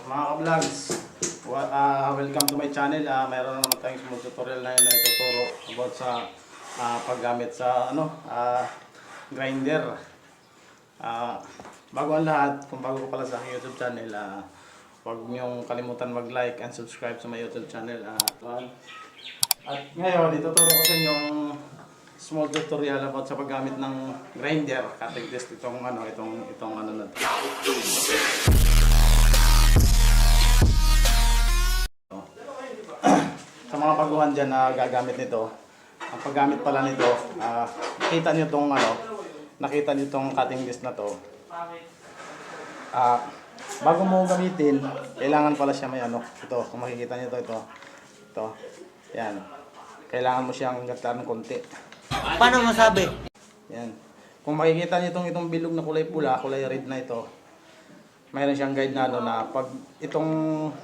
Mga ka-vlogs, welcome to my channel. Mayroon na naman tayong small tutorial na ituturo about sa paggamit sa grinder. Bago ang lahat, kung bago ko pala sa aking YouTube channel, huwag niyong kalimutan mag-like and subscribe sa my YouTube channel. At ngayon, ituturo ko sa inyo yung small tutorial about sa paggamit ng grinder. Cutting test itong ano na ito. Sa mga baguhan dyan na gagamit nito, ang paggamit pala nito, nakita nyo itong cutting disc na to. Bago mo gamitin, kailangan pala siya may ito, kung makikita nyo ito. Yan. Kailangan mo siyang gatan konti. Paano masabi? Yan. Kung makikita nyo itong bilog na kulay pula, kulay red na ito, mayroon siyang guide na pag itong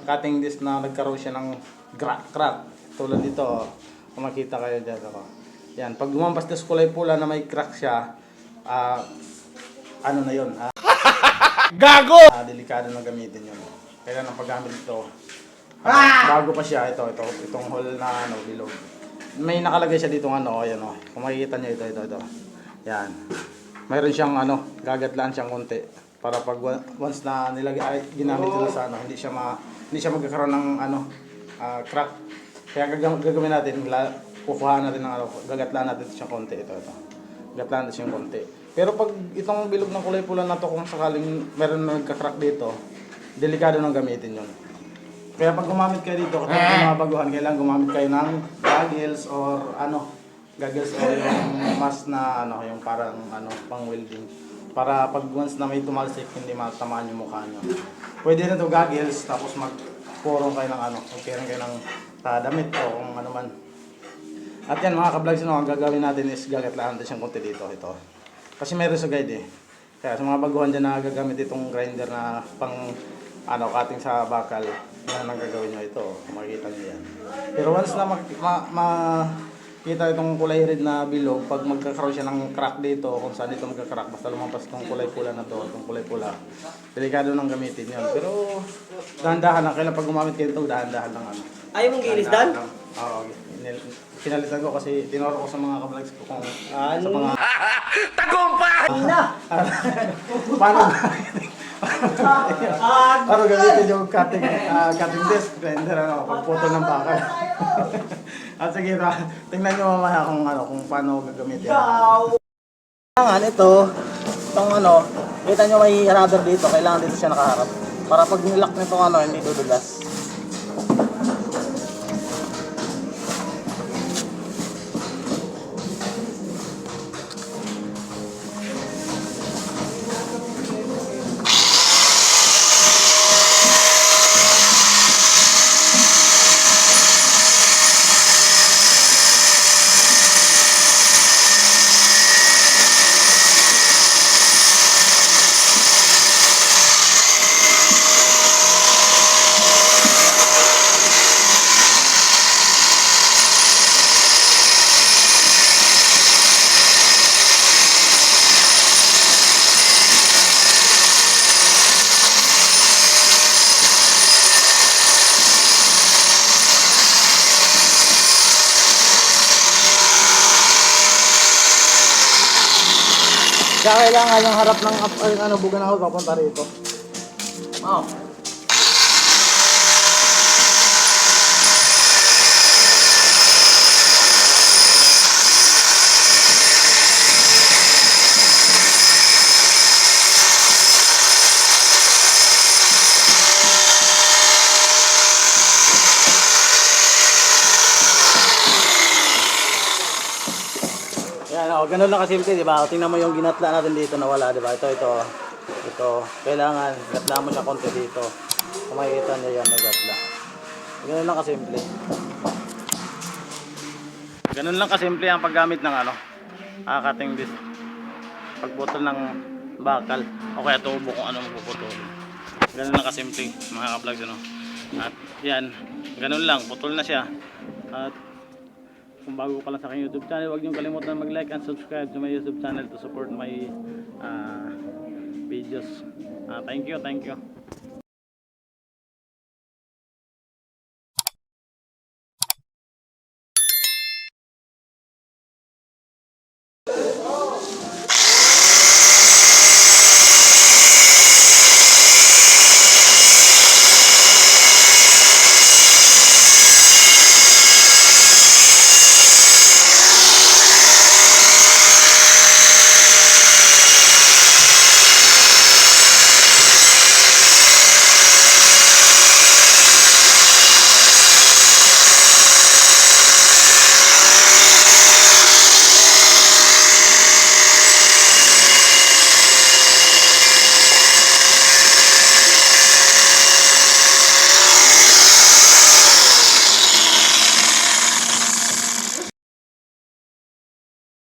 cutting disc na nagkaroon siya ng crack, tulad dito, kung makita kayo dyan. Yan, pag lumampas na sa kulay pula na may crack siya, na yun? Gago! Delikado na gamitin yun. Kaya ang paggamit ito, bago pa siya, itong hole na bilog. May nakalagay siya dito ayan kung makikita nyo ito. Yan. Mayroon siyang gagatlaan siyang konti. Para pag once na ginamit ito sa hindi siya magkakaroon ng crack. Kaya gagawin natin, kukuhaan natin ng gagatlaan natin siyang konti ito. Gagatlaan natin siyang konti. Pero pag itong bilog ng kulay pula na to, kung sakaling meron na nagka-crack dito, delikado nang gamitin 'yon. Kaya pag gumamit kayo dito, kapag mga baguhan, kailangan gumamit kayo ng goggles or yung mask na yung parang pang welding. Para pag once na may tumalsik, hindi matamaan yung mukha nyo. Pwede na ito goggles, tapos magpurong kayo ng magpurong kayo ng damit o kung ano man. At yan mga ka-vlogs, ang gagawin natin is gagatlaan natin siyang konti dito. Ito. Kasi meron sa guide eh. Kaya sa mga baguhan dyan na gagamit itong grinder na pang cutting sa bakal, yan ang gagawin nyo ito. Makikita nyo yan. Pero once na kita itong kulay red na bilog, pag magkakaroon siya ng crack dito, kung saan dito magkakaroon, basta lumampas itong kulay pula na to, itong kulay pula, delikado nang gamitin yun. Pero dahan-dahan lang, kailan pag gumamit kayo ito, dahan-dahan lang Ayaw mong ginis dan? Oo, pinalitan ko kasi tinuro ko sa mga ka-vlogs ko kung sa mga... Tagumpay! Paano paano gamitin yung cutting disc grinder pagputol ng bakal. At sige, tingnan nyo mamaya kung paano gagamitin. Kailangan itong kita nyo may rubber dito, kailangan dito siya nakaharap. Para pag nilock nito hindi dudulas. Kaya kailangan yung harap ng buga na ako papunta rito. Ganun lang kasimple, di ba? Tingnan mo yung ginatla natin dito na wala, di ba? Ito. Kailangan gatla mo siya konti dito. Kung makikita niyo yan, nagatla. Ganun lang kasimple. Ganun lang kasimple ang paggamit ng cutting disc. Pagputol ng bakal o kaya tubo kung magpuputol. Ganun lang kasimple mga ka-vlogs At yan, ganun lang, putol na siya. At kung bago ka lang sa aking YouTube channel, huwag niyong kalimutan mag-like and subscribe to my YouTube channel to support my videos. Thank you.